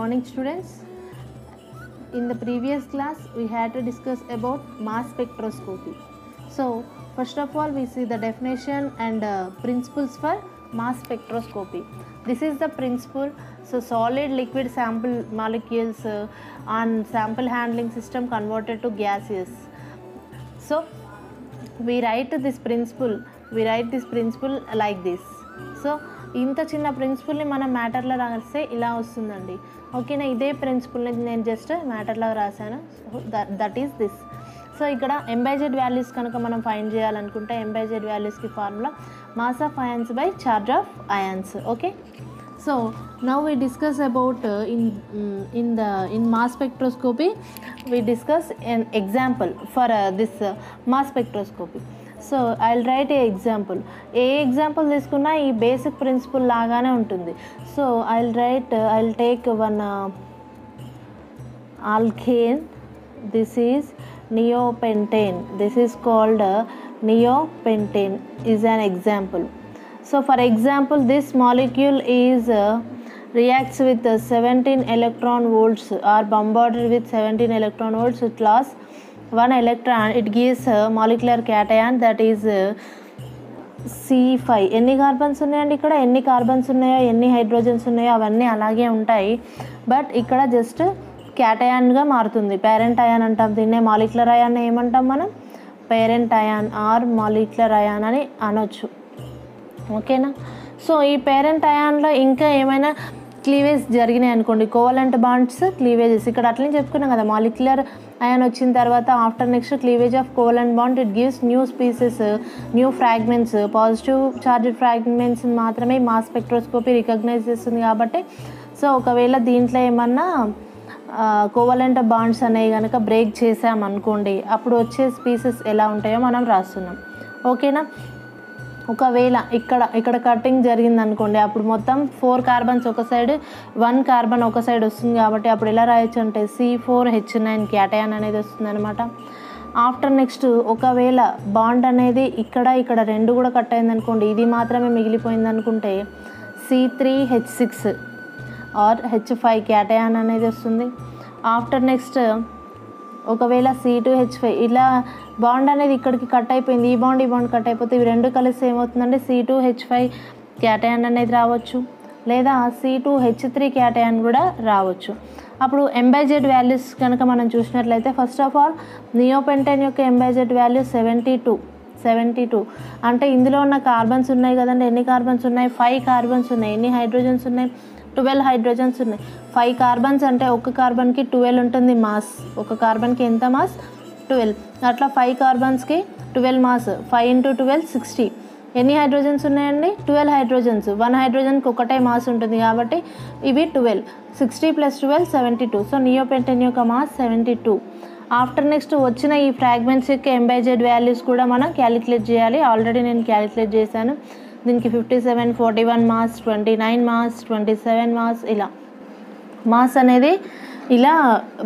morning, students. In the previous class we had to discuss about mass spectroscopy. So first of all we see the definition and principles for mass spectroscopy. This is the principle. So solid liquid sample molecules on sample handling system converted to gaseous. So we write this principle like this. So ఇంత చిన్న ప్రిన్సిపల్ని మనం మ్యాటర్లో రాస్తే ఇలా వస్తుందండి. ఓకేనా, ఇదే ప్రిన్సిపల్ని నేను just మ్యాటర్లో రాశాను. That is this. సో ఇక్కడ ఎంబైజెడ్ వాల్యూస్ కనుక మనం ఫైండ్ చేయాలనుకుంటే ఎంబైజెడ్ వాల్యూస్కి formula mass of ions by charge of ions. Okay, so now we discuss about in mass spectroscopy we discuss an example for this mass spectroscopy. So I'll write a example. A example తీసుకున్నా ఈ basic principle లాగానే ఉంటుంది. So I'll take one alkane. This is neopentane. This is called neopentane is an example. So for example, this molecule is reacts with 17 electron volts or bombarded with 17 electron volts with loss 1 electron. It gives a molecular cation that is C5. ఎన్ని carbons ఉన్నాయండి ఇక్కడ, ఎన్ని carbons ఉన్నాయో ఎన్ని hydrogens ఉన్నాయో అవన్నీ అలాగే ఉంటాయి. బట్ ఇక్కడ జస్ట్ క్యాటయాన్గా మారుతుంది. పేరెంట్ అయాన్ అంటాం దీన్నే. మాలిక్యులర్ అయాన్ ఏమంటాం మనం, parent ion or molecular ion అని అనొచ్చు. ఓకేనా, సో ఈ పేరెంట్ అయాన్లో ఇంకా ఏమైనా క్లీవేజ్ జరిగినాయి అనుకోండి, కోవలెంట్ బాండ్స్ క్లీవేజెస్ ఇక్కడ అట్లనే చెప్పుకున్నాం కదా. మాలిక్యులర్ అయాన్ వచ్చిన తర్వాత after next cleavage of covalent bond it gives new species, new fragments. Positive charge fragments మాత్రమే మాస్ స్పెక్ట్రోస్కోపీ రికగ్నైజ్ చేస్తుంది కాబట్టి. సో ఒకవేళ దీంట్లో ఏమన్నా కోవలెంట్ బాండ్స్ అనేవి కనుక బ్రేక్ చేసామనుకోండి, అప్పుడు వచ్చే స్పీసెస్ ఎలా ఉంటాయో మనం రాస్తున్నాం. ఓకేనా, ఒకవేళ ఇక్కడ కటింగ్ జరిగింది అనుకోండి, అప్పుడు మొత్తం 4 కార్బన్స్ ఒక సైడ్ 1 కార్బన్ ఒక సైడ్ వస్తుంది కాబట్టి అప్పుడు ఎలా రాయొచ్చు అంటే C4H9 క్యాటయాన్ అనేది వస్తుంది అనమాట. ఆఫ్టర్ నెక్స్ట్ ఒకవేళ బాండ్ అనేది ఇక్కడ 2 కూడా కట్ అయింది అనుకోండి, ఇది మాత్రమే మిగిలిపోయింది అనుకుంటే C3H6 ఆర్ H5 క్యాటయాన్ అనేది వస్తుంది. ఆఫ్టర్ నెక్స్ట్ ఒకవేళ C2H5 ఇలా బాండ్ అనేది ఇక్కడికి కట్ అయిపోయింది, ఈ బాండ్ కట్ అయిపోతే ఇవి రెండు కలిసి ఏమవుతుందంటే C2H5 క్యాటయాన్ అనేది రావచ్చు, లేదా C2H3 క్యాటయాన్ కూడా రావచ్చు. అప్పుడు ఎంబైజెడ్ వాల్యూస్ కనుక మనం చూసినట్లయితే ఫస్ట్ ఆఫ్ ఆల్ నియోపెంటేన్ యొక్క ఎంబైజెడ్ వాల్యూ 72. అంటే ఇందులో ఉన్న కార్బన్స్ ఉన్నాయి కదండి, ఎన్ని కార్బన్స్ ఉన్నాయి, 5 కార్బన్స్ ఉన్నాయి. ఎన్ని హైడ్రోజన్స్ ఉన్నాయి, 12 హైడ్రోజన్స్ ఉన్నాయి. 5 కార్బన్స్ అంటే ఒక కార్బన్కి 12 ఉంటుంది మాస్. ఒక కార్బన్కి ఎంత మాస్, 12. అట్లా 5 కార్బన్స్కి 12 మాస్. 5 × 12 60. ఎన్ని హైడ్రోజన్స్ ఉన్నాయండి, 12 హైడ్రోజన్స్. 1 హైడ్రోజన్కి ఒకటే మాస్ ఉంటుంది కాబట్టి ఇవి 12. 60 + 12 72. సో నియోపెంటేన్ యొక్క మాస్ 72. ఆఫ్టర్ నెక్స్ట్ వచ్చిన ఈ ఫ్రాగ్మెంట్స్ యొక్క ఎంబైజెడ్ వాల్యూస్ కూడా మనం క్యాలిక్యులేట్ చేయాలి. ఆల్రెడీ నేను క్యాలిక్యులేట్ చేశాను. దీనికి 57, 41 మాస్, 29 మాస్, 27 మాస్, ఇలా మాస్ అనేది ఇలా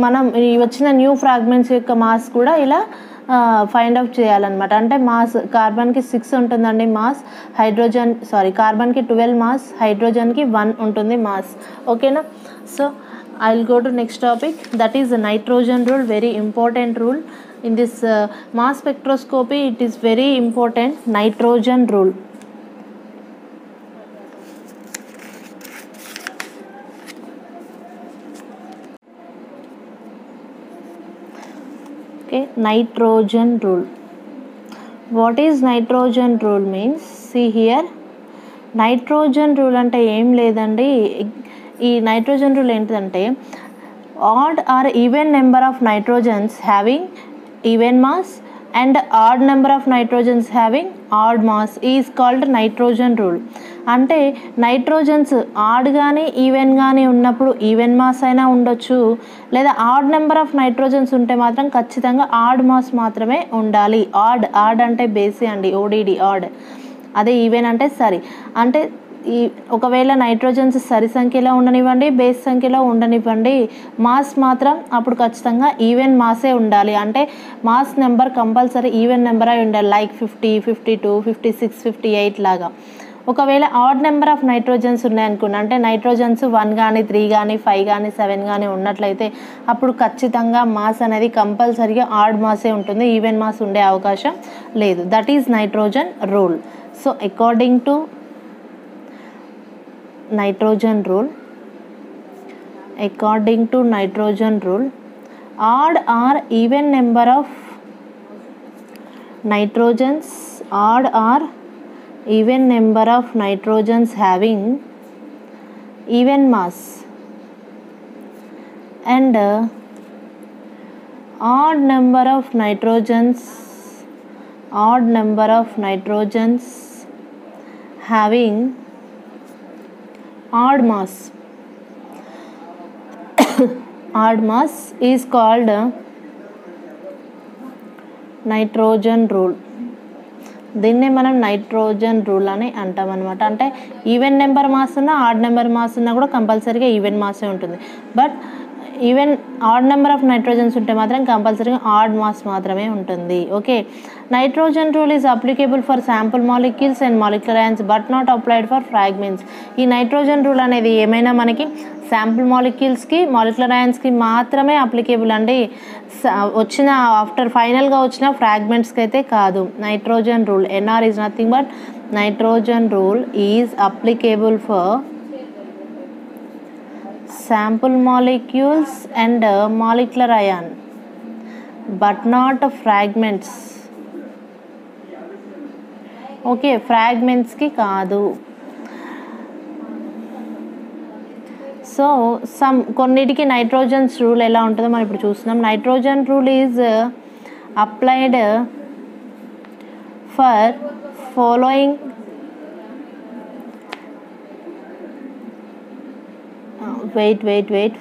మనం వచ్చిన న్యూ ఫ్రాగ్మెంట్స్ యొక్క మాస్ కూడా ఇలా ఫైండ్ అవుట్ చేయాలన్నమాట. అంటే మాస్ కార్బన్కి 6 ఉంటుందండి మాస్, కార్బన్కి 12 మాస్, హైడ్రోజన్కి 1 ఉంటుంది మాస్. ఓకేనా, so I will go to next topic, that is the nitrogen rule. Very important rule in this mass spectroscopy. It is very important, nitrogen rule. Okay, nitrogen rule. What is nitrogen rule means? See here, nitrogen rule అంటే ఏం లేదండి. ఈ nitrogen rule ఏంటంటే odd or even number of nitrogens having even mass and odd number of nitrogens having odd mass is called nitrogen rule. అంటే nitrogens odd కానీ even కానీ ఉన్నప్పుడు even mass అయినా ఉండొచ్చు, లేదా ఆడ్ నెంబర్ ఆఫ్ నైట్రోజన్స్ ఉంటే మాత్రం ఖచ్చితంగా ఆడ్ మాస్ మాత్రమే ఉండాలి. ఆడ్ అంటే బేసి అండి, ODD ఆడ్. అదే ఈవెన్ అంటే సరి. అంటే ఒకవేళ నైట్రోజన్స్ సరి సంఖ్యలో ఉండనివ్వండి, బేస్ సంఖ్యలో ఉండనివ్వండి, మాస్ మాత్రం అప్పుడు ఖచ్చితంగా ఈవెన్ మాసే ఉండాలి. అంటే mass number compulsory even number అయి ఉండాలి. లైక్ 50, 52, 56, 58 లాగా. ఒకవేళ ఆడ్ నెంబర్ ఆఫ్ నైట్రోజన్స్ ఉన్నాయనుకున్నా, అంటే నైట్రోజన్స్ 1 కానీ 3 కానీ 5 కానీ 7 కానీ ఉన్నట్లయితే అప్పుడు ఖచ్చితంగా మాస్ అనేది కంపల్సరీగా ఆడ్ మాసే ఉంటుంది, ఈవెన్ మాస్ ఉండే అవకాశం లేదు. That is nitrogen rule. So according to nitrogen rule, according to nitrogen rule, odd or even number of nitrogens, odd or even number of nitrogens having even mass and odd number of nitrogens having odd mass odd mass is called nitrogen rule. దీన్నే మనం nitrogen rule అని అంటాం అనమాట. అంటే even number mass ఉన్నా odd number mass ఉన్నా కూడా కంపల్సరీగా ఈవెన్ మాసే ఉంటుంది. But even odd number of nitrogens ఉంటే మాత్రం కంపల్సరీగా ఆడ్ మాస్ మాత్రమే ఉంటుంది. Okay, nitrogen rule is applicable for sample molecules and molecular ions but not applied for fragments. ఈ నైట్రోజన్ రూల్ అనేది ఏమైనా మనకి శాంపుల్ మాలిక్యూల్స్కి మాలిక్యులర్ అయాన్స్కి మాత్రమే అప్లికేబుల్ అండి, వచ్చిన ఆఫ్టర్ ఫైనల్గా వచ్చిన ఫ్రాగ్మెంట్స్కి అయితే కాదు. Nitrogen rule NR is nothing but nitrogen rule is applicable for sample molecules and molecular ion but not fragments. Okay, ఫ్రాగ్మెంట్స్కి కాదు. సో కొన్నిటికి నైట్రోజన్స్ రూల్ ఎలా ఉంటుందో మనం ఇప్పుడు చూస్తున్నాం. Nitrogen rule is applied for following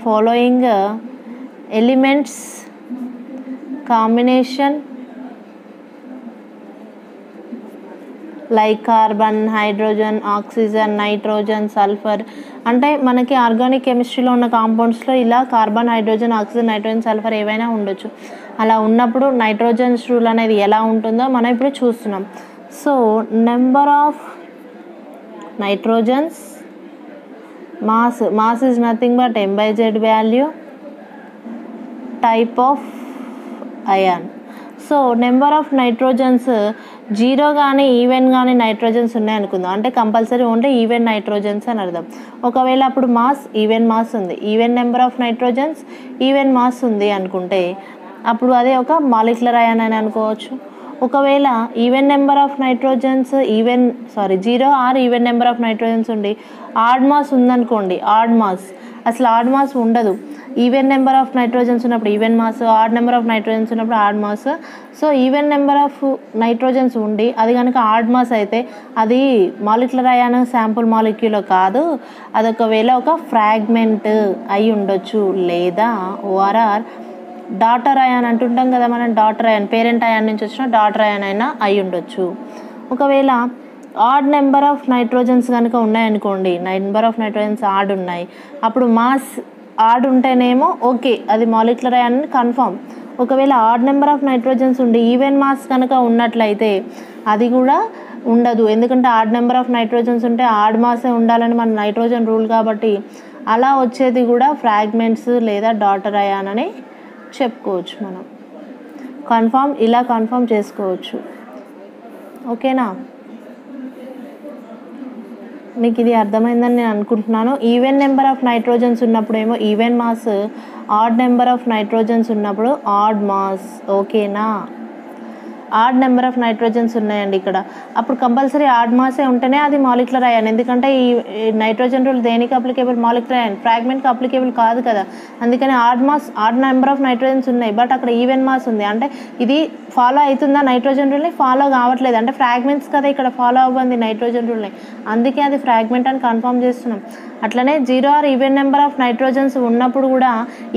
following elements combination like carbon, hydrogen, oxygen, nitrogen, sulfur. అంటే మనకి ఆర్గానిక్ కెమిస్ట్రీలో ఉన్న కాంపౌండ్స్లో ఇలా carbon, hydrogen, oxygen, nitrogen, sulphur ఏవైనా ఉండొచ్చు. అలా ఉన్నప్పుడు నైట్రోజన్స్ రూల్ అనేది ఎలా ఉంటుందో మనం ఇప్పుడు చూస్తున్నాం. So number of nitrogens, mass is nothing but m/z value, type of ion. So number of nitrogens 0 కానీ ఈవెన్ కానీ నైట్రోజన్స్ ఉన్నాయి అనుకుందాం, అంటే కంపల్సరీ ఓన్లీ ఈవెన్ నైట్రోజన్స్ అని అర్థం. ఒకవేళ అప్పుడు మాస్ ఈవెన్ మాస్ ఉంది, even number of nitrogens even mass ఉంది అనుకుంటే అప్పుడు అదే ఒక మాలిక్యులర్ అయాన్ అని అనుకోవచ్చు. ఒకవేళ even number of nitrogens 0 or even number of nitrogens ఉండి ఆడ్ మాస్ ఉందనుకోండి, ఆడ్ మాస్ అసలు ఆడ్ మాస్ ఉండదు. ఈవెన్ నెంబర్ ఆఫ్ నైట్రోజన్స్ ఉన్నప్పుడు even mass, odd number of nitrogens ఉన్నప్పుడు odd mass. So even number of nitrogens ఉండి అది కనుక add mass అయితే అది మాలిక్యులర్ అయాన్ శాంపుల్ మాలిక్యూల్ కాదు, అది ఒకవేళ ఒక ఫ్రాగ్మెంట్ అయి ఉండొచ్చు, లేదా ఓఆర్ఆర్ డాటర్ అయాన్ అంటుంటాం కదా మనం, డాటర్ అయాన్ పేరెంట్ అయాన్ నుంచి వచ్చిన డాటర్ అయాన్ అయినా అయి ఉండొచ్చు. ఒకవేళ ఆడ్ నెంబర్ ఆఫ్ నైట్రోజన్స్ కనుక ఉన్నాయనుకోండి, నెంబర్ ఆఫ్ నైట్రోజన్స్ ఆడ్ ఉన్నాయి, అప్పుడు మాస్ ఆడ్ ఉంటేనేమో ఓకే అది మాలిక్యులర్ అయాన్ కన్ఫర్మ్. ఒకవేళ ఆడ్ నెంబర్ ఆఫ్ నైట్రోజన్స్ ఉండి ఈవెన్ మాస్ కనుక ఉన్నట్లయితే అది కూడా ఉండదు, ఎందుకంటే ఆడ్ నెంబర్ ఆఫ్ నైట్రోజన్స్ ఉంటే ఆడ్ మాసే ఉండాలని మన నైట్రోజన్ రూల్ కాబట్టి అలా వచ్చేది కూడా ఫ్రాగ్మెంట్స్ లేదా డాటర్ అయాన్ అని చెప్పుకోవచ్చు. మనం ఇలా కన్ఫర్మ్ చేసుకోవచ్చు. ఓకేనా, మీకు ఇది అర్థమైందని నేను అనుకుంటున్నాను. ఈవెన్ నెంబర్ ఆఫ్ నైట్రోజన్స్ ఉన్నప్పుడు ఏమో even mass, odd number of nitrogens ఉన్నప్పుడు ఆడ్ మాస్. ఓకేనా, ఆడ్ నెంబర్ ఆఫ్ నైట్రోజన్స్ ఉన్నాయండి ఇక్కడ, అప్పుడు కంపల్సరీ ఆడ్ మాసే ఉంటేనే అది మాలిక్యులర్ అయాన్. ఎందుకంటే ఈ నైట్రోజన్ రూల్ దేనికి అప్లికేబుల్? మాలిక్యులర్ అయాన్, ఫ్రాగ్మెంట్కి అప్లికేబుల్ కాదు కదా. అందుకని ఆడ్ నెంబర్ ఆఫ్ నైట్రోజన్స్ ఉన్నాయి బట్ అక్కడ ఈవెన్ మాస్ ఉంది, అంటే ఇది ఫాలో అవుతుందా నైట్రోజన్ రూల్ని? ఫాలో కావట్లేదు, అంటే ఫ్రాగ్మెంట్స్ కదా ఇక్కడ ఫాలో అవ్వండి నైట్రోజన్ రూల్ని, అందుకే అది ఫ్రాగ్మెంట్ అని కన్ఫర్మ్ చేస్తున్నాం. అట్లనే 0 or even number of nitrogens ఉన్నప్పుడు కూడా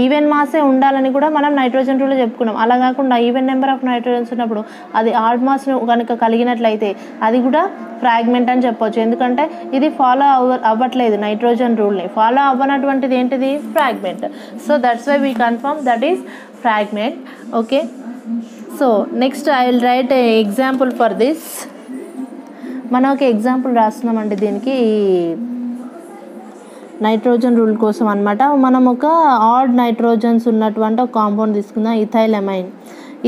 ఈవెన్ మాసే ఉండాలని కూడా మనం నైట్రోజన్ రూల్లో చెప్పుకున్నాం. అలా కాకుండా ఈవెన్ నెంబర్ ఆఫ్ నైట్రోజన్స్ ఉన్నప్పుడు అది ఆడ్ మాస్ కనుక కలిగినట్లయితే అది కూడా ఫ్రాగ్మెంట్ అని చెప్పొచ్చు, ఎందుకంటే ఇది ఫాలో అవ్వట్లేదు నైట్రోజన్ రూల్ని. ఫాలో అవ్వనటువంటిది ఏంటిది? Fragment. So that's why we confirm that is fragment. Okay, so next I will write a example for this. మనం ఒక ఎగ్జాంపుల్ రాస్తున్నామండి దీనికి నైట్రోజన్ రూల్ కోసం అనమాట. మనం ఒక ఆడ్ నైట్రోజన్స్ ఉన్నటువంటి ఒక కాంపౌండ్ తీసుకుందాం, ఇథైలమైన్.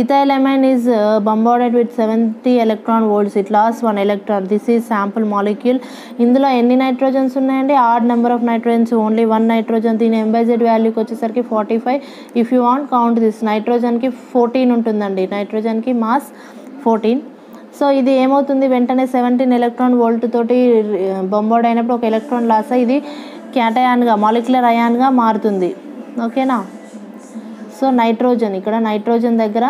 ఇథైలమైన్ is bombarded with 70 electron volts. It lost 1 electron. This is sample molecule. ఇందులో ఎన్ని నైట్రోజన్స్ ఉన్నాయండి? Odd number of nitrogens, only 1 nitrogen. దీని ఎంబైజెడ్ వాల్యూకి వచ్చేసరికి 45. If you want count this, నైట్రోజన్కి 14 ఉంటుందండి, నైట్రోజన్కి మాస్ 14. సో ఇది ఏమవుతుంది, వెంటనే 17 ఎలక్ట్రాన్ వోల్ట్ తోటి బొంబార్డ్ అయినప్పుడు ఒక ఎలక్ట్రాన్ లాస్ అయ్యి ఇది క్యాటయాన్గా, మాలిక్యులర్ అయాన్గా మారుతుంది. ఓకేనా? సో నైట్రోజన్, ఇక్కడ నైట్రోజన్ దగ్గర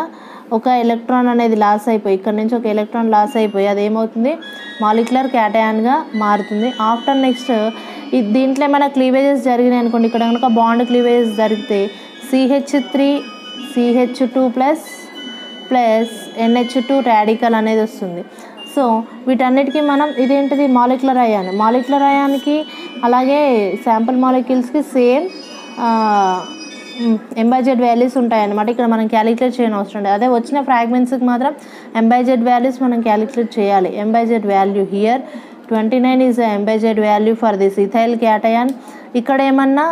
ఒక ఎలక్ట్రాన్ అనేది లాస్ అయిపోయి, ఇక్కడ నుంచి ఒక ఎలక్ట్రాన్ లాస్ అయిపోయి అది ఏమవుతుంది, మాలిక్యులర్ క్యాటయాన్గా మారుతుంది. ఆఫ్టర్ నెక్స్ట్ దీంట్లో ఏమైనా క్లీవేజెస్ జరిగినాయి అనుకోండి, ఇక్కడ కనుక బాండ్ క్లీవేజెస్ జరిగితే CH3 CH2 plus NH2 radical అనేది వస్తుంది. సో వీటన్నిటికీ మనం ఇదేంటిది, మాలిక్యులర్ అయాన్. మాలిక్యులర్ అయాన్కి అలాగే శాంపుల్ మాలిక్యూల్స్కి సేమ్ ఎంబైజెడ్ వాల్యూస్ ఉంటాయన్నమాట. ఇక్కడ మనం క్యాలిక్యులేట్ చేయని అవసరం లేదు. అదే వచ్చిన ఫ్రాగ్మెంట్స్కి మాత్రం ఎంబైజెడ్ వాల్యూస్ మనం క్యాలిక్యులేట్ చేయాలి. M by z value here 29 is m by z value for this ethyl cation. ఇక్కడ ఏమన్నా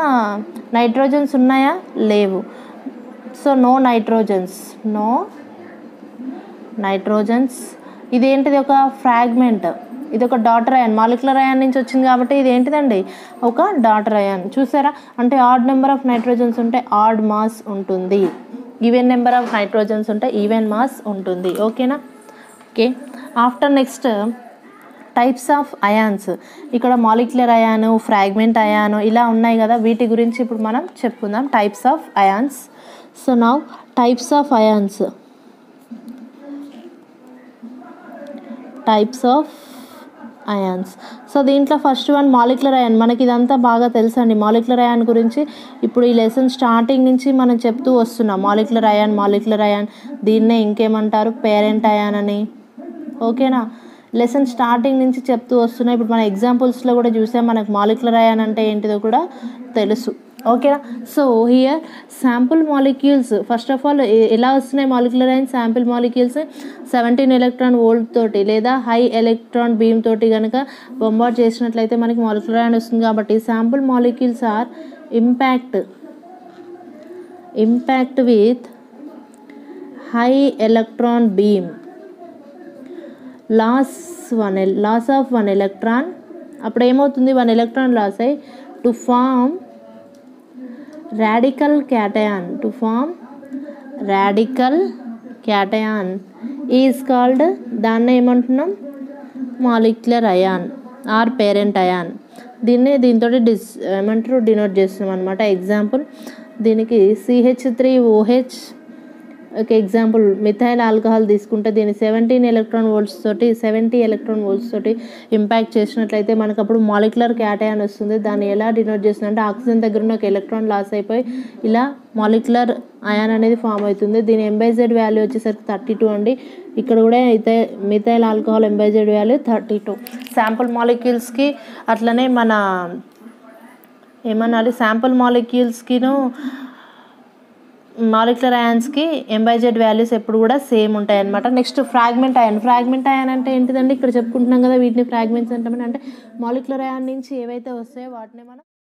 నైట్రోజన్స్ ఉన్నాయా? లేవు. So no nitrogens. ఇదేంటిది, ఒక ఫ్రాగ్మెంట్, ఇది ఒక డాటర్ అయాన్, మాలిక్యులర్ అయాన్ నుంచి వచ్చింది కాబట్టి ఇది ఏంటిదండి, ఒక డాటర్ అయాన్. చూసారా, అంటే ఆడ్ నెంబర్ ఆఫ్ నైట్రోజన్స్ ఉంటే ఆడ్ మాస్ ఉంటుంది, ఈవెన్ నెంబర్ ఆఫ్ నైట్రోజన్స్ ఉంటే ఈవెన్ మాస్ ఉంటుంది. ఓకేనా? Okay. After next types of ions. ఇక్కడ మాలిక్యులర్ అయాను, ఫ్రాగ్మెంట్ అయాను ఇలా ఉన్నాయి కదా, వీటి గురించి ఇప్పుడు మనం చెప్పుకుందాం. Types of ions. So now types of ions. So దీంట్లో ఫస్ట్ వన్ మాలిక్యులర్ అయాన్. మనకి ఇదంతా బాగా తెలుసండి మాలిక్యులర్ అయాన్ గురించి. ఇప్పుడు ఈ లెసన్ స్టార్టింగ్ నుంచి మనం చెప్తూ వస్తున్నాం మాలిక్యులర్ అయాన్. దీన్నే ఇంకేమంటారు, పేరెంట్ అయాన్ అని. ఓకేనా? లెసన్ స్టార్టింగ్ నుంచి చెప్తూ వస్తున్నాయి. ఇప్పుడు మన ఎగ్జాంపుల్స్లో కూడా చూసాం, మనకు మాలిక్యులర్ అయాన్ అంటే ఏంటిదో కూడా తెలుసు. ఓకేనా? So here sample molecules, first of all ఎలా వస్తున్నాయి molecular ion? Sample molecules 17 electron volt తోటి లేదా హై ఎలక్ట్రాన్ బీమ్ తోటి కనుక బొంబార్డ్ చేసినట్లయితే మనకి మాలిక్యులర్ అయాన్ వస్తుంది. కాబట్టి sample molecules are impact with high electron beam, loss of 1 electron. అప్పుడు ఏమవుతుంది, 1 ఎలక్ట్రాన్ లాస్ అయ్యి to form radical cation is called, దాన్ని ఏమంటున్నాం, molecular ion or parent ion. దీంతో ఏమంటారు, డినోట్ చేస్తున్నాం అనమాట. ఎగ్జాంపుల్ దీనికి CH3OH. ఒక ఎగ్జాంపుల్ మిథైల్ ఆల్కహాల్ తీసుకుంటే దీన్ని 70 ఎలక్ట్రాన్ వోల్ట్స్ తోటి ఇంపాక్ట్ చేసినట్లయితే మనకు అప్పుడు మాలిక్యులర్ క్యాటయాన్ వస్తుంది. దాన్ని ఎలా డినోట్ చేస్తుందంటే ఆక్సిజన్ దగ్గర ఉన్న ఒక ఎలక్ట్రాన్ లాస్ అయిపోయి ఇలా మాలిక్యులర్ అయాన్ అనేది ఫామ్ అవుతుంది. దీని ఎంబైజెడ్ వాల్యూ వచ్చేసరికి 32 అండి. ఇక్కడ కూడా methyl alcohol m by z value 32. Sample మాలిక్యూల్స్కి అట్లనే మన ఏమన్నాలి, శాంపుల్ మాలిక్యూల్స్కిను మాలిక్యులర్ అయాన్స్కి ఎంబైజెడ్ వాల్యూస్ ఎప్పుడు కూడా సేమ్ ఉంటాయి అనమాట. నెక్స్ట్ ఫ్రాగ్మెంట్ అయాన్ అంటే ఏంటిదండి, ఇక్కడ చెప్పుకుంటున్నాం కదా వీటిని ఫ్రాగ్మెంట్స్ అంటే మాలిక్యులర్ అయాన్ నుంచి ఏవైతే వస్తాయో వాటిని మనం